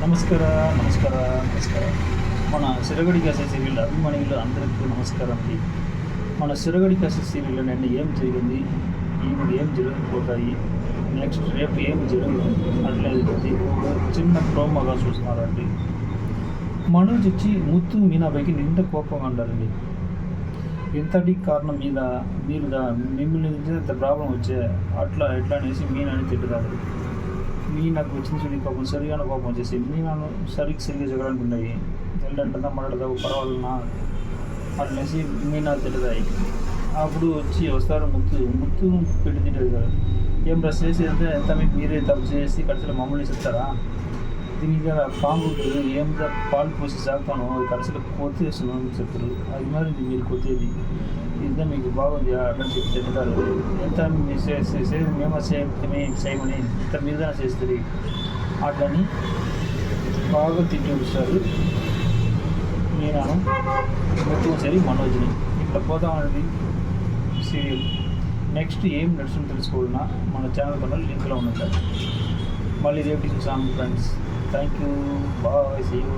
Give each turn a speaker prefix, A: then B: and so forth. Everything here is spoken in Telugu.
A: ನಮಸ್ಕಾರ ನಮಸ್ಕಾರ ನಮಸ್ಕಾರ మన సిరగడి కాసే సీరియల్ అభిమానులు అందరికీ నమస్కారం అండి. మన సిరగడి కాసే సీరియల్లో నిన్న ఏం జరిగింది, ఇప్పుడు ఏం జరగకపోతాయి, నెక్స్ట్ రేపు ఏం జరుగుతుంది అట్లేదు ప్రతి చిన్న ప్రోమోగా చూస్తున్నారండి. మనోజ్ వచ్చి ముత్తు మీనాబాయికి నిండా కోపంగా ఉండాలండి. ఇంతటి కారణం మీద మీరు మిమ్మల్ని ఇంత ప్రాబ్లం వచ్చే అట్లా ఎట్లా అనేసి మీనాని తిట్టుతాడు. నాకు చిన్న చిన్న కోపం సరిగానే కోపం వచ్చేసి మీనాను సరిగ్గా జగడాలనుకున్నాయి. వెళ్ళంటుందా మాట్లాడదావు పర్వాలన్నా అట్లేసి మీనా తిట్టుతాయి. అప్పుడు వచ్చి వస్తారు ముత్తు పెట్టి తింటారు కదా, ఏం డ్రెస్ చేసి ఎంత మీకు మీరే తప్పు చేసి కడిచలో మమ్మల్ని చెప్తారా, దీనికి పాముకు ఏం పాలు పోసి సాగుతాను అది కడిచలో కొత్తేస్తున్నాను అని చెప్తారు. అది మరి మీరు కొత్తేది ఇంత మీకు బాగుంది అట్లా చెప్పి తింటారు. ఎంత మేము చేయమని ఇంత మీద చేస్తుంది అట్లని బాగా తిట్టి వస్తారు. నేను మొత్తం సరి మనోజ్ని ఇట్లా పోతామనేది సీరియల్. నెక్స్ట్ ఏం నడుస్తుందో తెలుసుకోవాలన్నా మన ఛానల్ కన్నా లింక్లో ఉంటుంది. మళ్ళీ రేపు చూసాము friends. Thank you, bye, see you.